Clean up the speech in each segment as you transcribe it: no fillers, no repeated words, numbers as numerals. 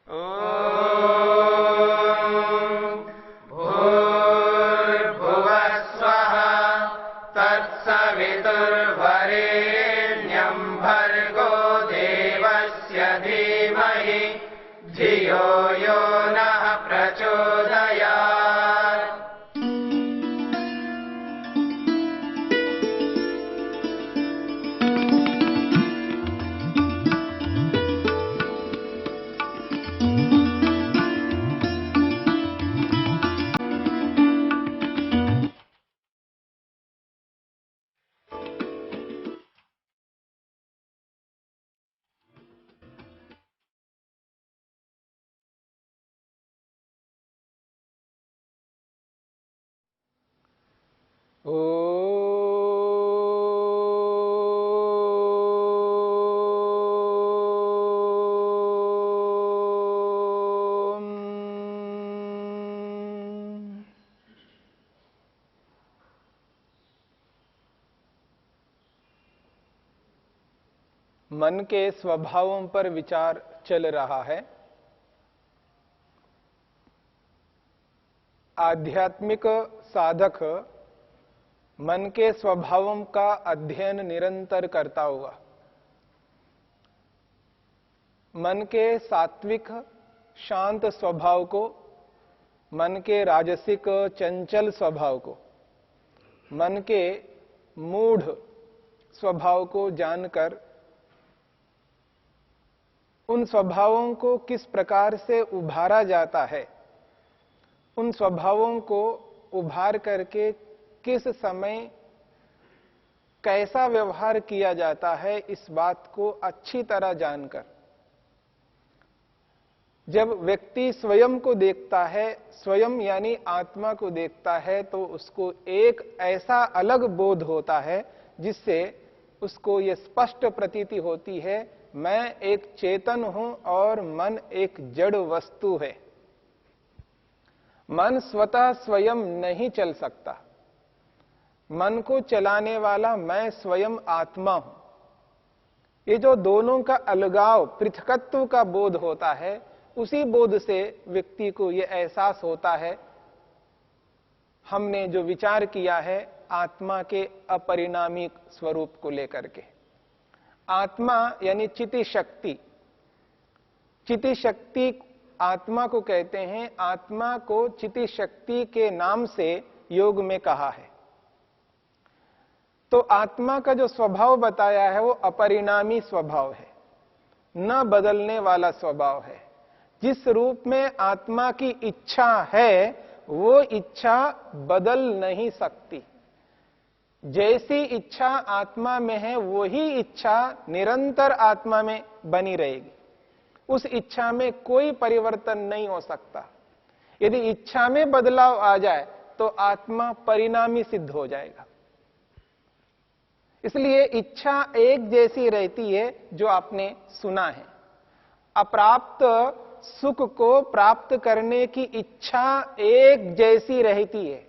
भूर्भुवः स्वः तत्सवितुर्वरेण्यं भर्गो देवस्य धीमहि धियो यो नः प्रचोदयात्। मन के स्वभावों पर विचार चल रहा है। आध्यात्मिक साधक मन के स्वभावों का अध्ययन निरंतर करता हुआ मन के सात्विक शांत स्वभाव को, मन के राजसिक चंचल स्वभाव को, मन के मूढ़ स्वभाव को जानकर उन स्वभावों को किस प्रकार से उभारा जाता है, उन स्वभावों को उभार करके किस समय कैसा व्यवहार किया जाता है, इस बात को अच्छी तरह जानकर जब व्यक्ति स्वयं को देखता है, स्वयं यानी आत्मा को देखता है, तो उसको एक ऐसा अलग बोध होता है जिससे उसको ये स्पष्ट प्रतीति होती है, मैं एक चेतन हूं और मन एक जड़ वस्तु है। मन स्वतः स्वयं नहीं चल सकता। मन को चलाने वाला मैं स्वयं आत्मा हूं। ये जो दोनों का अलगाव, पृथकत्व का बोध होता है, उसी बोध से व्यक्ति को यह एहसास होता है, हमने जो विचार किया है आत्मा के अपरिणामी स्वरूप को लेकर के। आत्मा यानी चिति शक्ति, चिति शक्ति आत्मा को कहते हैं। आत्मा को चिति शक्ति के नाम से योग में कहा है। तो आत्मा का जो स्वभाव बताया है वो अपरिणामी स्वभाव है, न बदलने वाला स्वभाव है। जिस रूप में आत्मा की इच्छा है वो इच्छा बदल नहीं सकती। जैसी इच्छा आत्मा में है वही इच्छा निरंतर आत्मा में बनी रहेगी। उस इच्छा में कोई परिवर्तन नहीं हो सकता। यदि इच्छा में बदलाव आ जाए तो आत्मा परिणामी सिद्ध हो जाएगा। इसलिए इच्छा एक जैसी रहती है, जो आपने सुना है। अप्राप्त सुख को प्राप्त करने की इच्छा एक जैसी रहती है।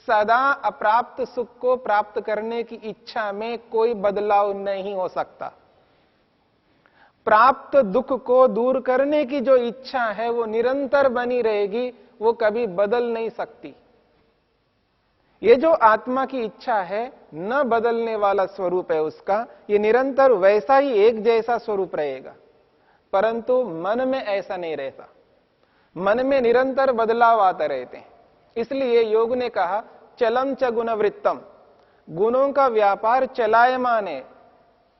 सदा अप्राप्त सुख को प्राप्त करने की इच्छा में कोई बदलाव नहीं हो सकता। प्राप्त दुख को दूर करने की जो इच्छा है वो निरंतर बनी रहेगी, वो कभी बदल नहीं सकती। ये जो आत्मा की इच्छा है, न बदलने वाला स्वरूप है उसका, ये निरंतर वैसा ही एक जैसा स्वरूप रहेगा। परंतु मन में ऐसा नहीं रहता। मन में निरंतर बदलाव आते रहते हैं। इसलिए योग ने कहा चलम च गुणवृत्तम, गुणों का व्यापार चलायमान है,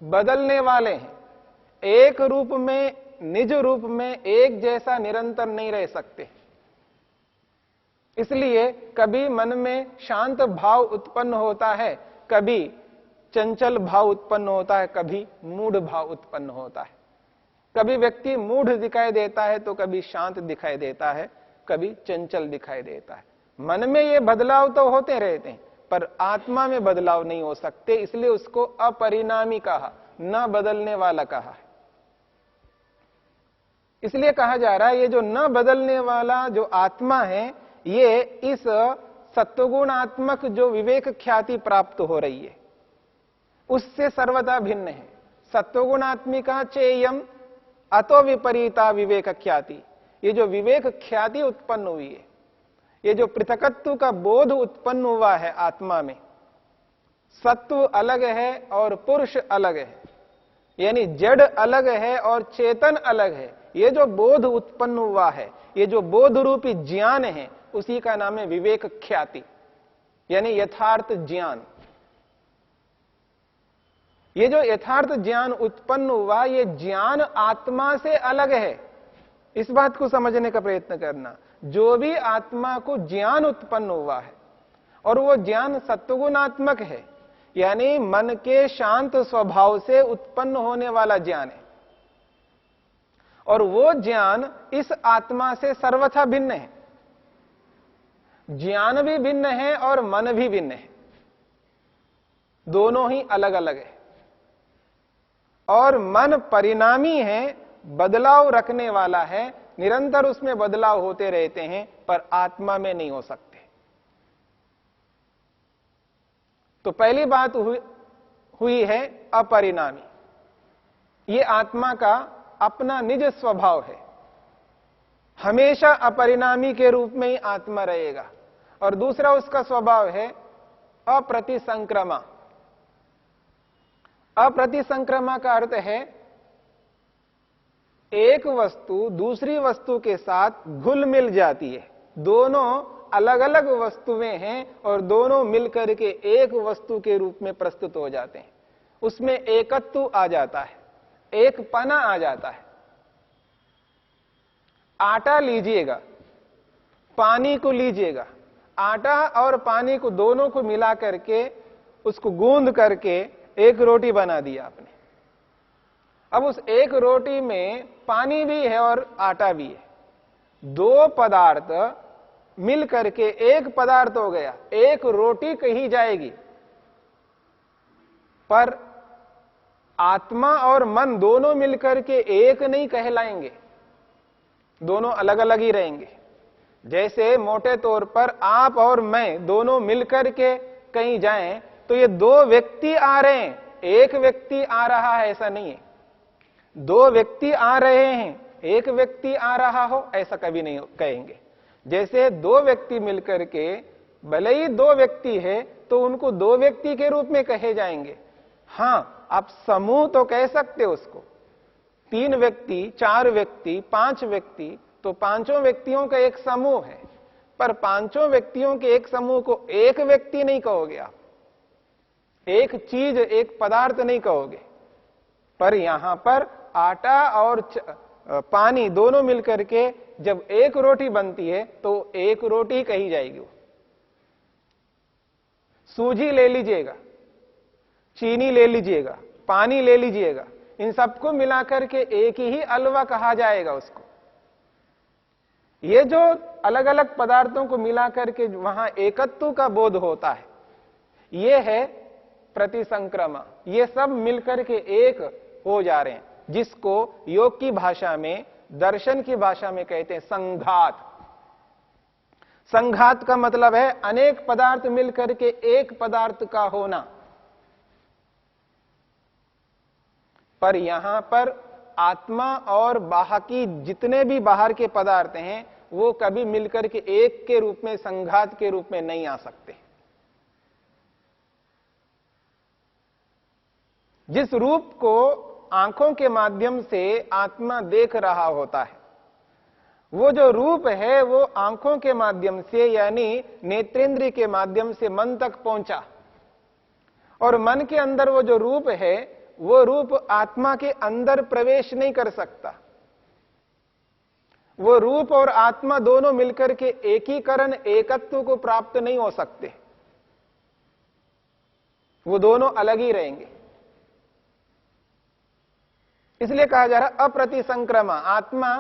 बदलने वाले हैं। एक रूप में, निज रूप में एक जैसा निरंतर नहीं रह सकते। इसलिए कभी मन में शांत भाव उत्पन्न होता है, कभी चंचल भाव उत्पन्न होता है, कभी मूढ़ भाव उत्पन्न होता है। कभी व्यक्ति मूढ़ दिखाई देता है तो कभी शांत दिखाई देता है, कभी चंचल दिखाई देता है। मन में ये बदलाव तो होते रहते हैं, पर आत्मा में बदलाव नहीं हो सकते। इसलिए उसको अपरिणामी कहा, न बदलने वाला कहा है। इसलिए कहा जा रहा है ये जो न बदलने वाला जो आत्मा है, ये इस सत्वगुणात्मक जो विवेक ख्याति प्राप्त हो रही है उससे सर्वथा भिन्न है। सत्वगुणात्मिका चेयम अतो विपरीता विवेक ख्याति, ये जो विवेक ख्याति उत्पन्न हुई है, ये जो पृथकत्व का बोध उत्पन्न हुआ है आत्मा में, सत्व अलग है और पुरुष अलग है, यानी जड़ अलग है और चेतन अलग है, ये जो बोध उत्पन्न हुआ है, ये जो बोध रूपी ज्ञान है, उसी का नाम है विवेक ख्याति, यानी यथार्थ ज्ञान। ये जो यथार्थ ज्ञान उत्पन्न हुआ, ये ज्ञान आत्मा से अलग है। इस बात को समझने का प्रयत्न करना। जो भी आत्मा को ज्ञान उत्पन्न हुआ है और वो ज्ञान सत्वगुणात्मक है, यानी मन के शांत स्वभाव से उत्पन्न होने वाला ज्ञान है, और वो ज्ञान इस आत्मा से सर्वथा भिन्न है। ज्ञान भी भिन्न है और मन भी भिन्न है, दोनों ही अलग अलग है। और मन परिणामी है, बदलाव रखने वाला है, निरंतर उसमें बदलाव होते रहते हैं, पर आत्मा में नहीं हो सकते। तो पहली बात हुई है अपरिणामी। ये आत्मा का अपना निज स्वभाव है, हमेशा अपरिणामी के रूप में ही आत्मा रहेगा। और दूसरा उसका स्वभाव है अप्रतिसंक्रमा। अप्रतिसंक्रमा का अर्थ है एक वस्तु दूसरी वस्तु के साथ घुल मिल जाती है। दोनों अलग अलग वस्तुएं हैं और दोनों मिलकर के एक वस्तु के रूप में प्रस्तुत हो जाते हैं। उसमें एकत्व आ जाता है, एक पना आ जाता है। आटा लीजिएगा, पानी को लीजिएगा, आटा और पानी को दोनों को मिला करके उसको गूंद करके एक रोटी बना दी आपने। अब उस एक रोटी में पानी भी है और आटा भी है, दो पदार्थ मिल करके एक पदार्थ हो गया, एक रोटी कही जाएगी। पर आत्मा और मन दोनों मिलकर के एक नहीं कहलाएंगे, दोनों अलग अलग ही रहेंगे। जैसे मोटे तौर पर आप और मैं दोनों मिलकर के कहीं जाएं तो ये दो व्यक्ति आ रहे हैं, एक व्यक्ति आ रहा है ऐसा नहीं है। दो व्यक्ति आ रहे हैं, एक व्यक्ति आ रहा हो ऐसा कभी नहीं कहेंगे। जैसे दो व्यक्ति मिलकर के, भले ही दो व्यक्ति है तो उनको दो व्यक्ति के रूप में कहे जाएंगे। हां, आप समूह तो कह सकते हो उसको, 3 व्यक्ति, 4 व्यक्ति, 5 व्यक्ति, तो पांचों व्यक्तियों का एक समूह है। पर पांचों व्यक्तियों के एक समूह को एक व्यक्ति नहीं कहोगे आप, एक चीज, एक पदार्थ नहीं कहोगे। पर यहां पर आटा और पानी दोनों मिलकर के जब एक रोटी बनती है तो एक रोटी कही जाएगी। सूजी ले लीजिएगा, चीनी ले लीजिएगा, पानी ले लीजिएगा, इन सबको मिलाकर के एक ही अलवा कहा जाएगा उसको। ये जो अलग अलग पदार्थों को मिलाकर के वहां एकत्व का बोध होता है, ये है प्रतिसंक्रमा। ये सब मिलकर के एक हो जा रहे हैं, जिसको योग की भाषा में, दर्शन की भाषा में कहते हैं संघात। संघात का मतलब है अनेक पदार्थ मिलकर के एक पदार्थ का होना। पर यहां पर आत्मा और बाकी जितने भी बाहर के पदार्थ हैं वो कभी मिलकर के एक के रूप में, संघात के रूप में नहीं आ सकते। जिस रूप को आंखों के माध्यम से आत्मा देख रहा होता है, वो जो रूप है वो आंखों के माध्यम से, यानी नेत्रेंद्रिय के माध्यम से मन तक पहुंचा, और मन के अंदर वो जो रूप है वो रूप आत्मा के अंदर प्रवेश नहीं कर सकता। वो रूप और आत्मा दोनों मिलकर के एकीकरण, एकत्व को प्राप्त नहीं हो सकते, वो दोनों अलग ही रहेंगे। इसलिए कहा जा रहा अप्रतिसंक्रमा। आत्मा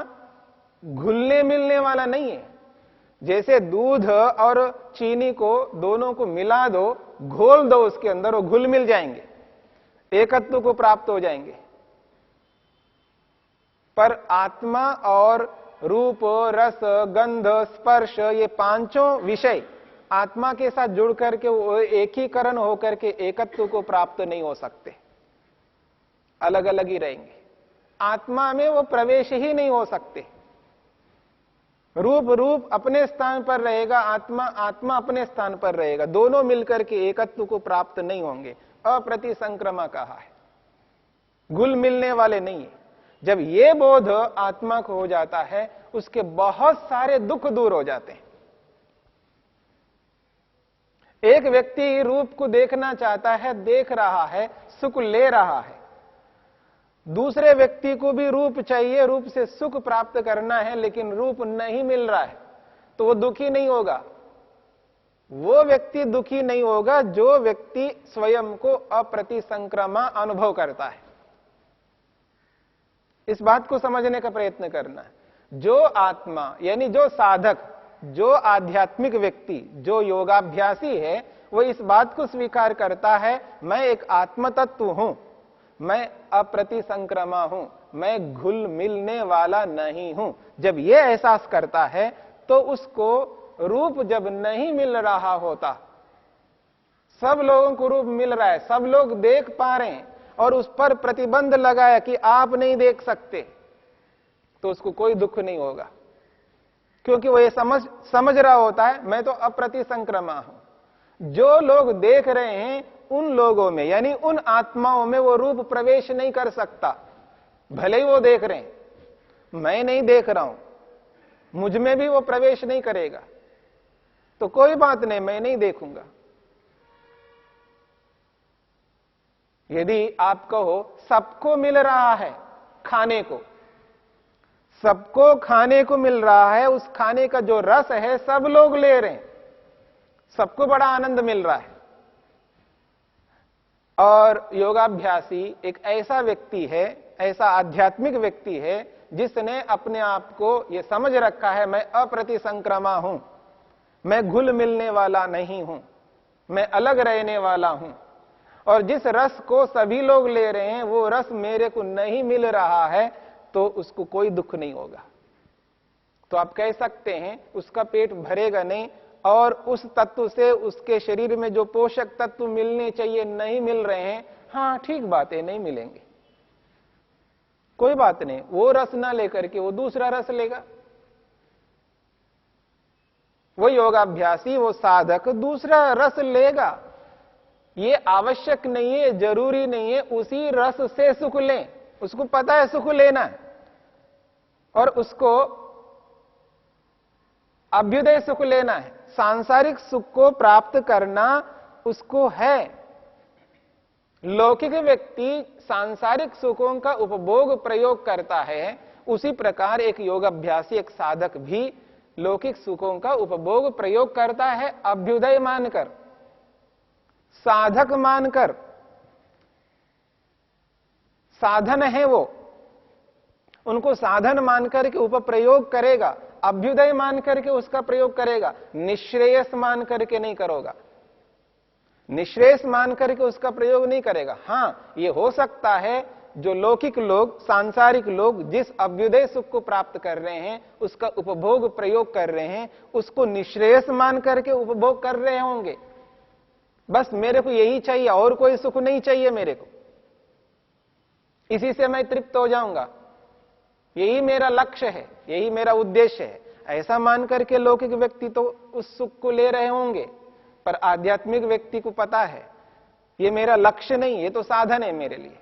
घुलने मिलने वाला नहीं है। जैसे दूध और चीनी को दोनों को मिला दो, घोल दो उसके अंदर, वो घुल मिल जाएंगे, एकत्व को प्राप्त हो जाएंगे। पर आत्मा और रूप, रस, गंध, स्पर्श, ये पांचों विषय आत्मा के साथ जुड़ करके वो एकीकरण होकर के एकत्व को प्राप्त नहीं हो सकते, अलग अलग ही रहेंगे। आत्मा में वो प्रवेश ही नहीं हो सकते। रूप रूप अपने स्थान पर रहेगा, आत्मा आत्मा अपने स्थान पर रहेगा, दोनों मिलकर के एकत्व को प्राप्त नहीं होंगे। अप्रतिसंक्रमा कहा है, घुल मिलने वाले नहीं है। जब ये बोध आत्मा को हो जाता है, उसके बहुत सारे दुख दूर हो जाते हैं। एक व्यक्ति रूप को देखना चाहता है, देख रहा है, सुख ले रहा है। दूसरे व्यक्ति को भी रूप चाहिए, रूप से सुख प्राप्त करना है, लेकिन रूप नहीं मिल रहा है, तो वो दुखी नहीं होगा। वो व्यक्ति दुखी नहीं होगा जो व्यक्ति स्वयं को अप्रतिसंक्रमा अनुभव करता है। इस बात को समझने का प्रयत्न करना है। जो आत्मा यानी जो साधक, जो आध्यात्मिक व्यक्ति, जो योगाभ्यासी है, वो इस बात को स्वीकार करता है, मैं एक आत्म तत्व हूं, मैं अप्रतिसंक्रमा हूं, मैं घुल मिलने वाला नहीं हूं। जब ये एहसास करता है तो उसको रूप जब नहीं मिल रहा होता, सब लोगों को रूप मिल रहा है, सब लोग देख पा रहे हैं, और उस पर प्रतिबंध लगाया कि आप नहीं देख सकते, तो उसको कोई दुख नहीं होगा, क्योंकि वो ये समझ रहा होता है मैं तो अप्रतिसंक्रमा हूं। जो लोग देख रहे हैं उन लोगों में यानी उन आत्माओं में वो रूप प्रवेश नहीं कर सकता। भले ही वो देख रहे हैं, मैं नहीं देख रहा हूं, मुझ में भी वो प्रवेश नहीं करेगा, तो कोई बात नहीं, मैं नहीं देखूंगा। यदि आप कहो सबको मिल रहा है खाने को, सबको खाने को मिल रहा है, उस खाने का जो रस है सब लोग ले रहे हैं, सबको बड़ा आनंद मिल रहा है, और योगाभ्यासी एक ऐसा व्यक्ति है, ऐसा आध्यात्मिक व्यक्ति है जिसने अपने आप को यह समझ रखा है मैं अप्रतिसंक्रमा हूं, मैं घुल मिलने वाला नहीं हूं, मैं अलग रहने वाला हूं, और जिस रस को सभी लोग ले रहे हैं वो रस मेरे को नहीं मिल रहा है, तो उसको कोई दुख नहीं होगा। तो आप कह सकते हैं उसका पेट भरेगा नहीं, और उस तत्व से उसके शरीर में जो पोषक तत्व मिलने चाहिए नहीं मिल रहे हैं, हां ठीक बात है, नहीं मिलेंगे, कोई बात नहीं, वो रस ना लेकर के वो दूसरा रस लेगा। वो योगाभ्यासी, वो साधक दूसरा रस लेगा। ये आवश्यक नहीं है, जरूरी नहीं है उसी रस से सुख लें, उसको पता है सुख लेना है, और उसको अभ्युदय सुख लेना है, सांसारिक सुख को प्राप्त करना उसको है। लौकिक व्यक्ति सांसारिक सुखों का उपभोग प्रयोग करता है, उसी प्रकार एक योगाभ्यासी, एक साधक भी लौकिक सुखों का उपभोग प्रयोग करता है, अभ्युदय मानकर, साधक मानकर। साधन है वो, उनको साधन मानकर के उपप्रयोग करेगा, अभ्युदय मानकर के उसका प्रयोग करेगा, निश्रेयस मानकर के नहीं करोगा, निश्रेयस मानकर के उसका प्रयोग नहीं करेगा। हां, ये हो सकता है जो लौकिक लोग, सांसारिक लोग जिस अभ्युदय सुख को प्राप्त कर रहे हैं, उसका उपभोग प्रयोग कर रहे हैं, उसको निश्रेयस मान करके उपभोग कर रहे होंगे। बस मेरे को यही चाहिए, और कोई सुख नहीं चाहिए मेरे को, इसी से मैं तृप्त हो जाऊंगा, यही मेरा लक्ष्य है, यही मेरा उद्देश्य है, ऐसा मान करके लौकिक व्यक्ति तो उस सुख को ले रहे होंगे। पर आध्यात्मिक व्यक्ति को पता है ये मेरा लक्ष्य नहीं, ये तो साधन है मेरे लिए,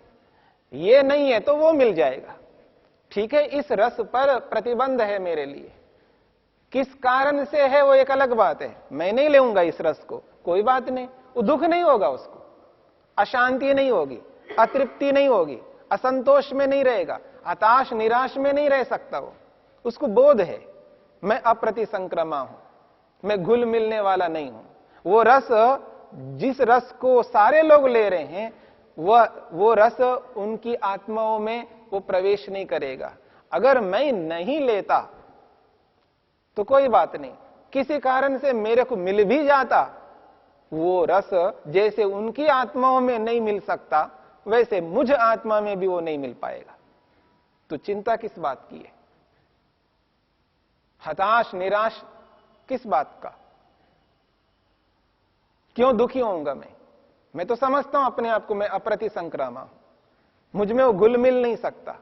ये नहीं है तो वो मिल जाएगा। ठीक है, इस रस पर प्रतिबंध है मेरे लिए, किस कारण से है वो एक अलग बात है, मैं नहीं लेऊंगा इस रस को, कोई बात नहीं, वो दुख नहीं होगा, उसको अशांति नहीं होगी, अतृप्ति नहीं होगी, असंतोष में नहीं रहेगा, हताश निराश में नहीं रह सकता वो। उसको बोध है मैं अप्रतिसंक्रमा हूं, मैं घुल मिलने वाला नहीं हूं। वो रस, जिस रस को सारे लोग ले रहे हैं, वो रस उनकी आत्माओं में वो प्रवेश नहीं करेगा। अगर मैं नहीं लेता तो कोई बात नहीं, किसी कारण से मेरे को मिल भी जाता, वो रस जैसे उनकी आत्माओं में नहीं मिल सकता, वैसे मुझ आत्मा में भी वो नहीं मिल पाएगा। तो चिंता किस बात की है, हताश निराश किस बात का, क्यों दुखी होऊंगा मैं तो समझता हूं अपने आप को मैं अप्रतिसंक्रमा हूं, मुझ में वो घुल मिल नहीं सकता,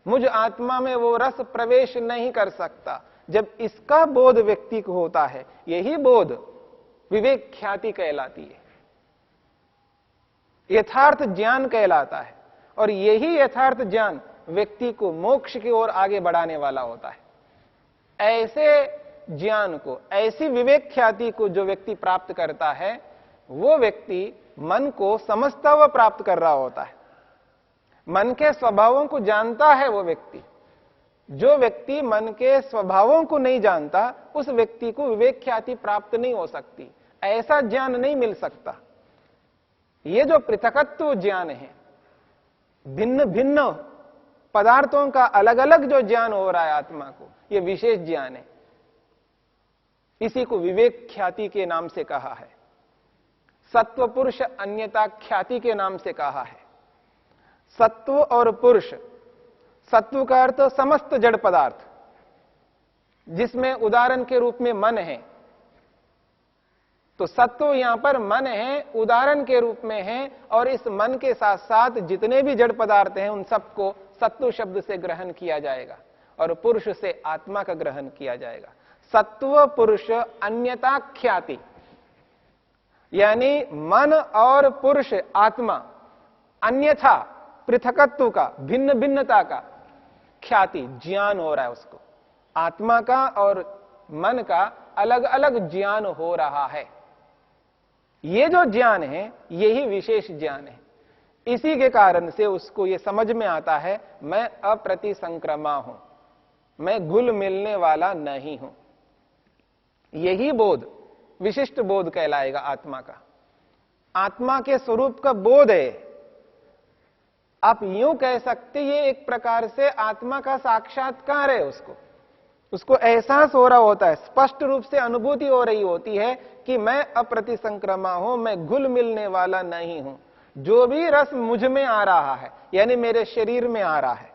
मुझ आत्मा में वो रस प्रवेश नहीं कर सकता, जब इसका बोध व्यक्ति को होता है, यही बोध विवेक ख्याति कहलाती है, यथार्थ ज्ञान कहलाता है। और यही यथार्थ ज्ञान व्यक्ति को मोक्ष की ओर आगे बढ़ाने वाला होता है। ऐसे ज्ञान को, ऐसी विवेक ख्याति को जो व्यक्ति प्राप्त करता है, वो व्यक्ति मन को समझता हुआ प्राप्त कर रहा होता है, मन के स्वभावों को जानता है वो व्यक्ति। जो व्यक्ति मन के स्वभावों को नहीं जानता, उस व्यक्ति को विवेक ख्याति प्राप्त नहीं हो सकती, ऐसा ज्ञान नहीं मिल सकता। ये जो पृथकत्व ज्ञान है, भिन्न भिन्न पदार्थों का अलग अलग जो ज्ञान हो रहा है आत्मा को, ये विशेष ज्ञान है। इसी को विवेक ख्याति के नाम से कहा है, सत्व पुरुष अन्यता ख्याति के नाम से कहा है। सत्व और पुरुष, सत्व का अर्थ समस्त जड़ पदार्थ, जिसमें उदाहरण के रूप में मन है, तो सत्व यहां पर मन है, उदाहरण के रूप में है। और इस मन के साथ साथ जितने भी जड़ पदार्थ हैं, उन सबको सत्व शब्द से ग्रहण किया जाएगा और पुरुष से आत्मा का ग्रहण किया जाएगा। सत्व पुरुष अन्यता ख्याति, यानी मन और पुरुष आत्मा अन्यथा पृथकत्व का, भिन्न भिन्नता का ख्याति ज्ञान हो रहा है। उसको आत्मा का और मन का अलग अलग ज्ञान हो रहा है। ये जो ज्ञान है, यही विशेष ज्ञान है। इसी के कारण से उसको ये समझ में आता है, मैं अप्रतिसंक्रमा हूं, मैं घुल मिलने वाला नहीं हूं। यही बोध विशिष्ट बोध कहलाएगा आत्मा का। आत्मा के स्वरूप का बोध है। आप यूं कह सकते, ये एक प्रकार से आत्मा का साक्षात्कार है। उसको एहसास हो रहा होता है, स्पष्ट रूप से अनुभूति हो रही होती है कि मैं अप्रतिसंक्रमा हूं, मैं घुल मिलने वाला नहीं हूं। जो भी रस मुझ में आ रहा है, यानी मेरे शरीर में आ रहा है,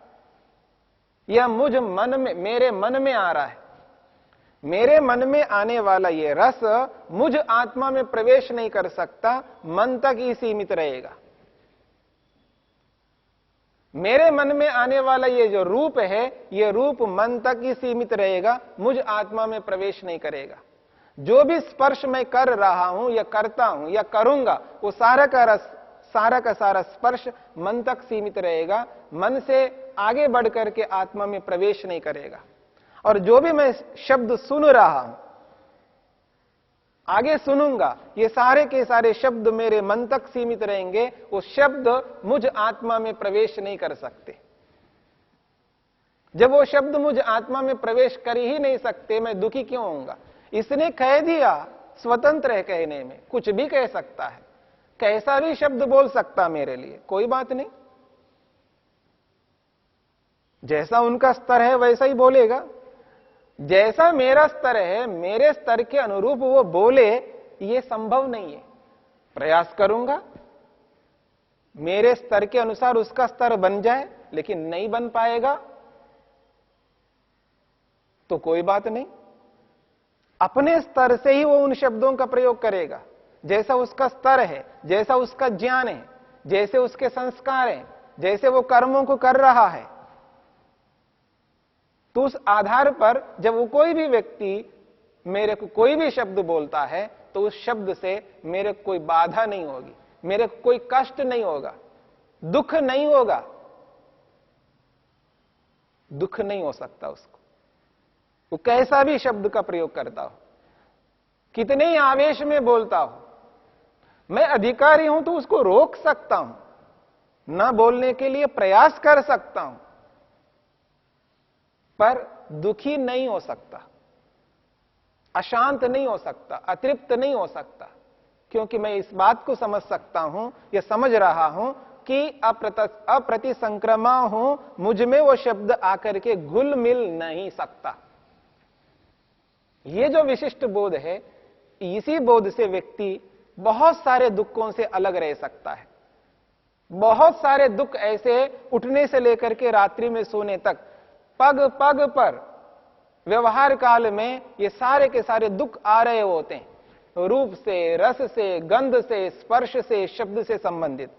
या मुझ मन में, मेरे मन में आ रहा है, मेरे मन में आने वाला ये रस मुझ आत्मा में प्रवेश नहीं कर सकता, मन तक ही सीमित रहेगा। मेरे मन में आने वाला ये जो रूप है, ये रूप मन तक ही सीमित रहेगा, मुझ आत्मा में प्रवेश नहीं करेगा। जो भी स्पर्श मैं कर रहा हूं या करता हूं या करूंगा, वो सारा का रस, सारा का सारा स्पर्श मन तक सीमित रहेगा, मन से आगे बढ़ करके आत्मा में प्रवेश नहीं करेगा। और जो भी मैं शब्द सुन रहा हूं, आगे सुनूंगा, ये सारे के सारे शब्द मेरे मन तक सीमित रहेंगे, वो शब्द मुझ आत्मा में प्रवेश नहीं कर सकते। जब वो शब्द मुझ आत्मा में प्रवेश कर ही नहीं सकते, मैं दुखी क्यों होऊंगा? इसने कह दिया, स्वतंत्र है कहने में, कुछ भी कह सकता है, कैसा भी शब्द बोल सकता मेरे लिए, कोई बात नहीं। जैसा उनका स्तर है वैसा ही बोलेगा। जैसा मेरा स्तर है, मेरे स्तर के अनुरूप वो बोले, ये संभव नहीं है। प्रयास करूंगा मेरे स्तर के अनुसार उसका स्तर बन जाए, लेकिन नहीं बन पाएगा तो कोई बात नहीं। अपने स्तर से ही वो उन शब्दों का प्रयोग करेगा, जैसा उसका स्तर है, जैसा उसका ज्ञान है, जैसे उसके संस्कार हैं, जैसे वो कर्मों को कर रहा है। तो उस आधार पर जब वो कोई भी व्यक्ति मेरे को कोई भी शब्द बोलता है, तो उस शब्द से मेरे को कोई बाधा नहीं होगी, मेरे को कोई कष्ट नहीं होगा, दुख नहीं होगा। दुख नहीं हो सकता उसको, वो कैसा भी शब्द का प्रयोग करता हो, कितने ही आवेश में बोलता हो। मैं अधिकारी हूं तो उसको रोक सकता हूं, ना बोलने के लिए प्रयास कर सकता हूं, पर दुखी नहीं हो सकता, अशांत नहीं हो सकता, अतृप्त नहीं हो सकता, क्योंकि मैं इस बात को समझ सकता हूं या समझ रहा हूं कि अप्रतिसंक्रमा हूं, मुझ में वो शब्द आकर के घुल मिल नहीं सकता। ये जो विशिष्ट बोध है, इसी बोध से व्यक्ति बहुत सारे दुखों से अलग रह सकता है। बहुत सारे दुख ऐसे, उठने से लेकर के रात्रि में सोने तक, पग पग पर व्यवहार काल में ये सारे के सारे दुख आ रहे होते हैं, रूप से, रस से, गंध से, स्पर्श से, शब्द से संबंधित।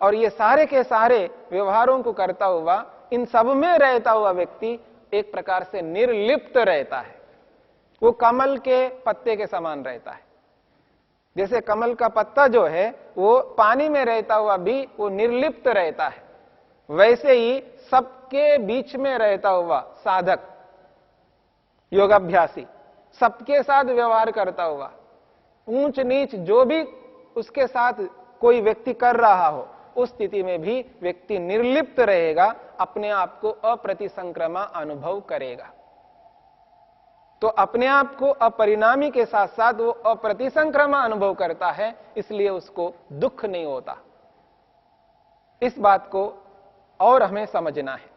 और ये सारे के सारे व्यवहारों को करता हुआ, इन सब में रहता हुआ व्यक्ति एक प्रकार से निर्लिप्त रहता है। वो कमल के पत्ते के समान रहता है। जैसे कमल का पत्ता जो है वो पानी में रहता हुआ भी वो निर्लिप्त रहता है, वैसे ही सबके बीच में रहता हुआ साधक, योगाभ्यासी, सबके साथ व्यवहार करता हुआ, ऊंच नीच जो भी उसके साथ कोई व्यक्ति कर रहा हो, उस स्थिति में भी व्यक्ति निर्लिप्त रहेगा, अपने आप को अप्रतिसंक्रमा अनुभव करेगा। तो अपने आप को अपरिणामी के साथ साथ वो अप्रतिसंक्रमा अनुभव करता है, इसलिए उसको दुख नहीं होता। इस बात को और हमें समझना है।